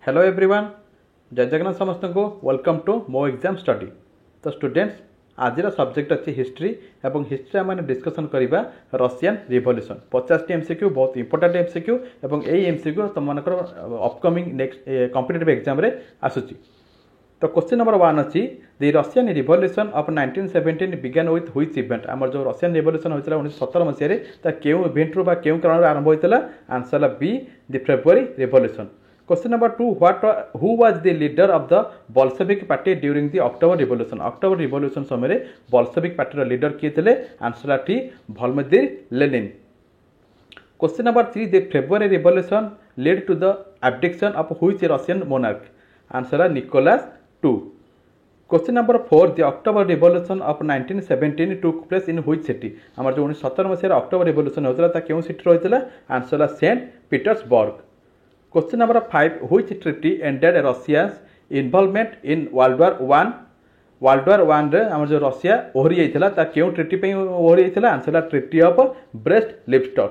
Hello everyone, जय जगन्नाथ समस्त को वेलकम टू मो एग्जाम स्टडी। तो स्टूडेंट्स, आज सब्जेक्ट अच्छी हिस्ट्री एवं हिस्ट्री आम डिस्कसन करवा रशियन रिवोल्यूशन 50 एमसीक्यू बहुत इंपोर्टेंट एमसीक्यू और यही एमसीक्यू तुम अपकमिंग नेक्स्ट कॉम्पिटिटिव एग्जाम रे आसुची। तो क्वेश्चन नंबर 1 अच्छी the Russian revolution of 1917 began with which event. आमर जो रशियन रिवोल्यूशन होता 1917 मसीह क्यों इवेंट रू क्यों कारण आरंभ होता। Answer B the February revolution. Question number 2, who was the leader of the Bolshevik party during the October Revolution? October Revolution समय Bolshevik party लीडर किए थे? Answer T Vladimir Lenin. Question number 3, the February Revolution led to the abdication of which Russian monarch? Answer Nicholas II। Question number 4, the October Revolution of 1917 took place in which city? आमर जो 1917 मसीह October revolution होता क्यों city रही? Answer Saint Petersburg. Question number 5, which treaty ended Russia's involvement in World War I? World War I रे आमर जो Russia Ohri जाइथिला ता क्यों ट्रिटी पे ओहरी जाइथिला? Answer treaty of Brest Litovsk.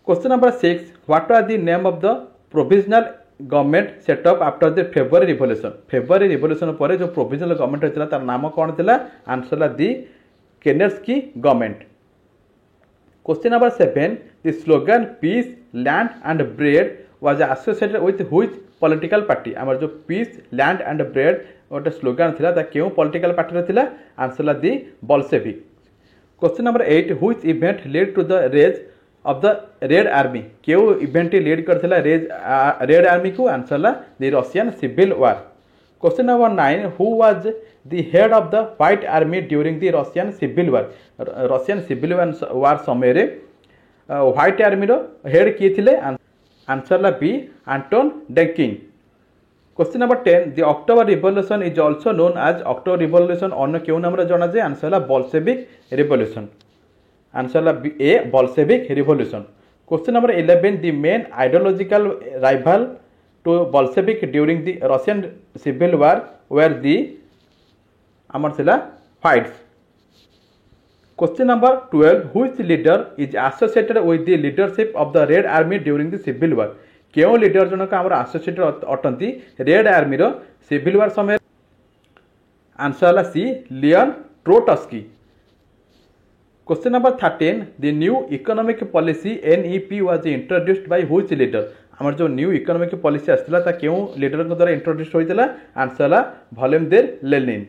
Question number 6, what was the name of the provisional government set up after the February Revolution? February Revolution पर जो provisional government होइथिला तार नाम कोन थिला? Answer the Kerensky government. Question number 7, the slogan peace, land and bread was associated with which political party? आमर जो peace, land and bread गोटे slogan थिला ता क्यों पॉलिटिकल पार्टी रे थिला? Answer the Bolshevik. Question number 8, which event led to the rise of the Red Army? क्यों event lead करथिला रेड आर्मी को? Answer the Russian civil war. Question number 9, who was the head of the White Army during the Russian Civil War? Russian Civil War समय रे white army रो head किए थिले? Answer B Anton Denikin. Question number 10, the October Revolution is also known as October Revolution अन्य क्यों नाम रे जाना जाए? Answer Bolshevik revolution. Answer B a Bolshevik revolution. Question number 11, the main ideological rival to Bolshevik during the Russian Civil War were the आमर थिला Whites. Question number 12, which leader is associated with the leadership of the Red Army during the Civil War? क्यों leader जनक आमर associated अटंती red army रो civil war समय? Answer C Leon Trotsky. Question number 13, the new economic policy NEP was introduced by which leader? आमर जो new economic policy आसला ता क्यों लीडर को द्वारा इंट्रोड्यूस होइतला? Answer Vladimir Lenin.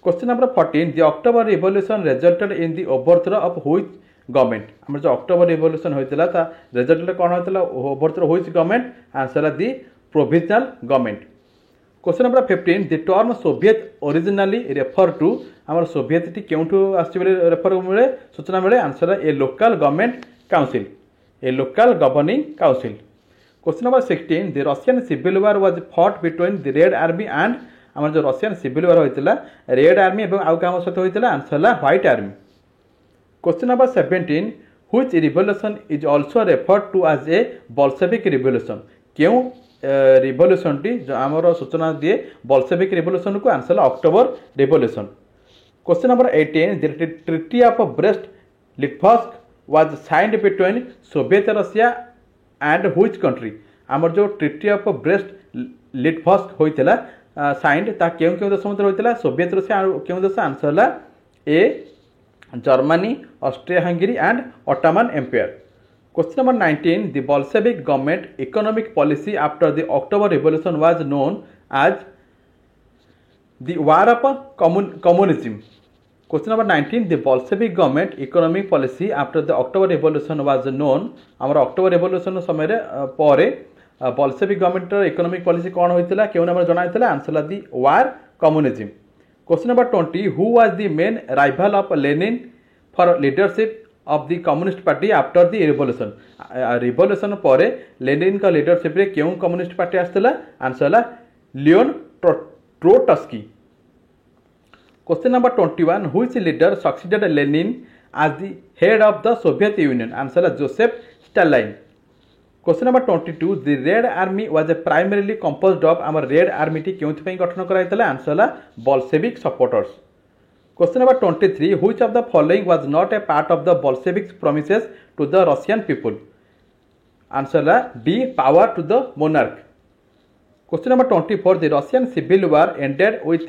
Question number 14, the October Revolution resulted in the overthrow of which government? आमर जो अक्टोबर रिवोल्यूशन होइतला ता रिजल्ट कोन होइतला? Overthrow which government? Answer the provisional government. Question number 15, the term Soviet originally refer to आमर Soviet T क्योंठु आछि बोले refer मिले सूचना मिले? Answer A local government council, A local governing council. Question number 16, the Russian Civil War was fought between the Red Army and आमर जो Russian civil war होइतला red army एवं आउ काम सहित होइतला? Answer white army. Question number 17, which revolution is also referred to as a Bolshevik revolution? क्यों revolution T जो आमर सूचना दिए बोल्शेविक रिवोल्यूशन को? Answer October revolution. Question number 18, the treaty of Brest-Litovsk was signed between Soviet Russia and which country? आमर जो treaty of breast-Litovsk होइतला signed ता क्यों क्यों देश मध्य होइतला? सोवियत रशिया क्यों देश? Answer A Germany, Austria Hungary and Ottoman Empire. Question number 19, the Bolshevik government economic policy after the October Revolution was known as the War of Communism. Question number 19, the Bolshevik government economic policy after the October Revolution was known आमर October revolution समय रे परे Bolshevik government economic policy कौन होइतला? क्यों नाम जणा होइतला? Answer the war communism. Question number 20, who was the main rival of Lenin for leadership of the Communist Party after the revolution? Revolution परे लेनिन का लीडरशिप रे क्यों कम्युनिस्ट पार्टी आस्तला? Answer Leon Trotsky. Question number 21, which leader succeeded Lenin as the head of the Soviet Union? Answer Joseph Stalin. Question number 22, the Red Army was primarily composed of आमर red army टी क्यों गठन कराइतला? Answer Bolshevik supporters. Question number 23, which of the following was not a part of the Bolsheviks promises to the Russian people? Answer D, power to the monarch. Question number 24 the Russian civil war ended with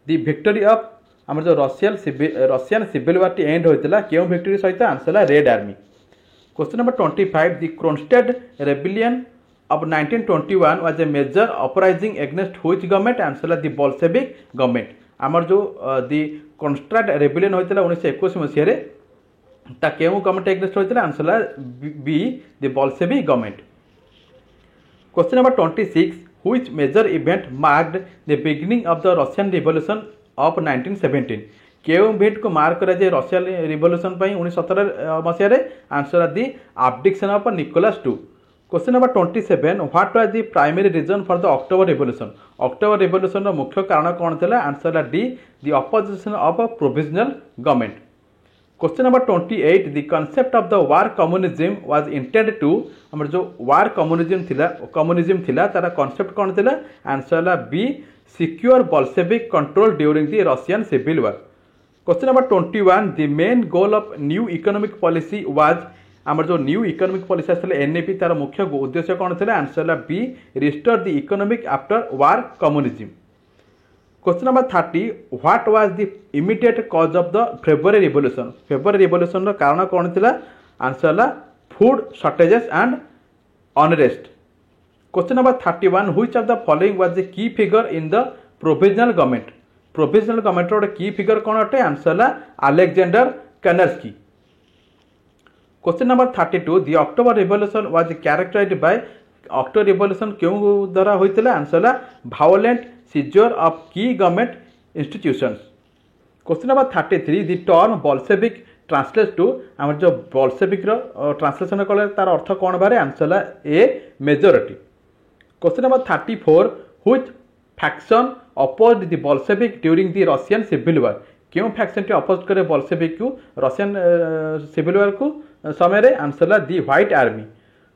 the victory of आम जो Russian civil war टी end होता क्यों victory सहित answer है Red Army. Question number 25 the Kronstadt rebellion of 1921 was a major uprising against which government answer है the Bolshevik government. आमर जो द कॉन्स्ट्राक्ट रेबिलियन होता 1921 मसीह ता क्यों गवर्नमेंट एगेंस्ट होता आंसर है B the Bolshevik government. Question number 26 which major event marked the beginning of the Russian Revolution of 1917 क्यों event को मार्क करा जाए रशियन रिवोल्यूशन 1917 मसीह आंसर है the abdication of Nicholas II। Question number 27 what was the primary reason for the October revolution October revolution मुख्य कारण कौन था आंसर है D the opposition of provisional government. Question number 28 the concept of the war communism was intended to हमर जो वार communism थिला तारा concept कौन थिला आंसर है B secure Bolshevik control during the Russian civil war. Question number 21 the main goal of new economic policy was आमर जो new economic policy आसले NEP तार मुख्य उद्देश्य कौन था आंसर है B restore the economic after war communism. Question number 30 what was the immediate cause of the February revolution कारण कौन था आंसर है food shortages and unrest. Question number 31 which of the following was the key figure in the provisional government रो key figure कौन अटे answer है Alexander Kerensky. Question number 32 the October revolution was characterised by October revolution क्यों द्वारा होता answer है violent seizure of key government institutions. Question number 33 the term Bolshevik translate to आम जो बोल्शेविक ट्रांसलेशन कले तार अर्थ कौन बारे आंसर है a majority. Question number 34 which faction opposed the Bolshevik during the Russian civil war क्यों faction टी oppose करे बोल्शेविक को रशियन सिविल वार को समय आंसर है the white army.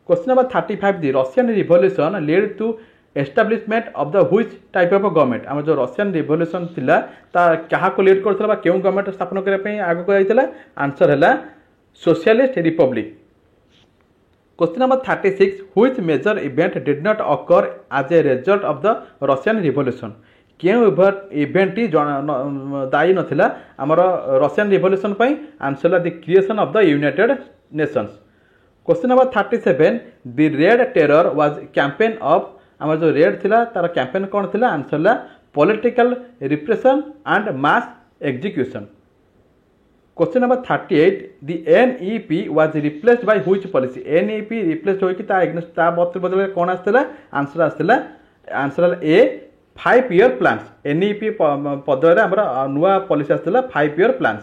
Question number 35 the Russian revolution led to establishment of the which type of government आम जो Russian revolution थिला ता क्या को लीड करथला क्यों गवर्नमेंट स्थापन करने पे आगो को आइतला आंसर है socialist republic. Question number 36 which major event did not occur as a result of the Russian revolution क्यों इवेंट टी दायी नथिला आमर रशियन रिवोल्यूशन आंसर है the creation of the United Nations. Question number 37 the red terror was campaign of आमर जो red थिला तार कैंपेन कौन थिला आंसर है political repression and mass execution. Question number 38 the NEP was replaced by which policy NEP replaced होई कि ता एग्नेस्ट ता बदले कौन आस्थिला आंसर है ए 5 ईयर प्लान्स एनईपी पदरे आमर नुआ पॉलिसी आस्थिला 5 year plans.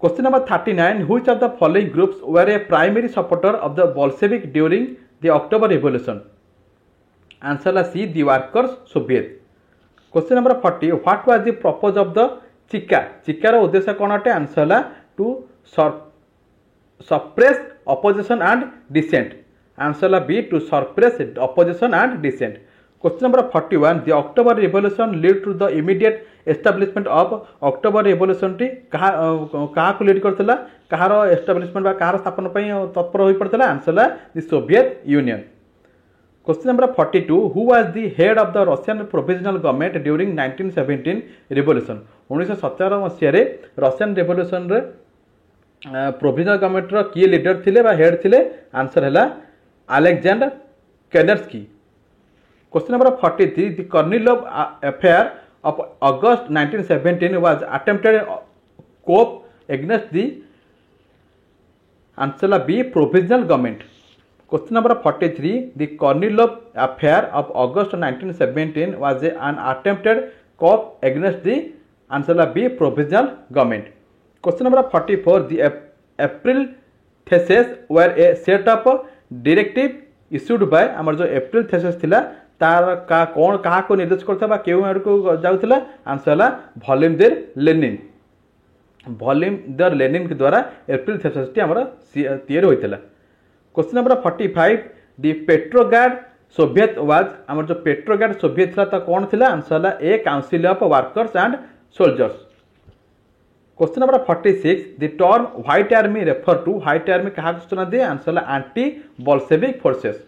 Question number 39 which of the following groups were a primary supporter of the Bolshevik during the October revolution answer है C the workers Soviet. Question number 40 what was the purpose of the Cheka उद्देश्य कौन अटे answer है to suppress opposition and dissent answer है B to suppress opposition and decent. Question number 41 the October revolution lead to the immediate establishment of October revolution टी कहा को lead करथिला कहार establishment बा कहार स्थापन तत्पर हो पड़ता आंसर है the Soviet Union. Question number 42 who was the head of the Russian provisional government during 1917 revolution 1917 मसीह रशियन रिवोल्यूशन रे प्रोविजनल गवर्नमेंट रो किए लीडर थिले बा हेड थिले आंसर है Alexander Kerensky. Question number 43 the Kornilov affair of August 1917 was attempted cope against the answer B provisional government। Question number 43 the Kornilov affair of August 1917 was an attempted cope against the answer B provisional government। Question number 44 the April theses were a set of directive issued by आमर जो April theses थिला तार का कौन कहा को निर्देश करता क्यों आड़ को जाऊला आंसर है भॉल्यूमर लेनिन के द्वारा एप्रिल थेसिस टी आमर तैयारी होइतला। Question number 45 the Petrograd Soviet was आमर जो पेट्रोग्राड सोवियत था कौन थिला आंसर है a council of workers and soldiers. Question number 46 the term white army refer to white army कहा सूचना दे आंसर है anti Bolshevik forces.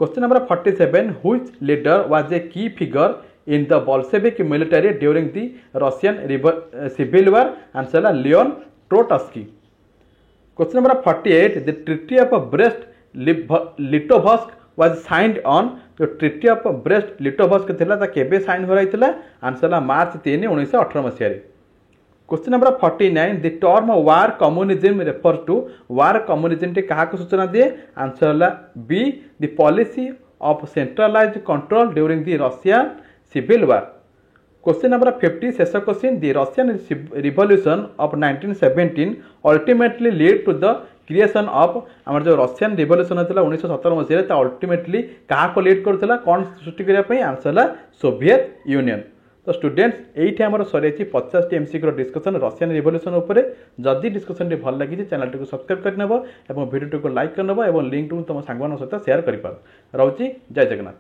Question number 47 which leader was a key figure in the Bolshevik military during the Russian civil war answer है Leon Trotsky. Question number 48 the treaty of Brest Litovsk was signed on जो treaty of Brest Litovsk थिला ता केबे sign होराइतला answer है मार्च 3 1918 मसिया रे। Question number 49 the term war communism refer to war communism टे कहा को सूचना दिए आंसर है B the policy of centralised control during the Russian civil war. Question number 50 शेष question the Russian revolution of 1917 ultimately lead to the creation of आमर जो Russian revolution होता 1917 मसीह अल्टीमेटली क्या को लीड करता कौन सृष्टि करने आंसर है सोवियत यूनियन। तो स्टूडेंट्स ये आम sir 50 T MCQ discussion Russian revolution उपर जदि डिस्कसन भल लगी चैनल टी सब्सक्राइब करने और वीडियो को लाइक करने और लिंक तुम सांग सहित सेयार कर। रोची जय जगन्नाथ।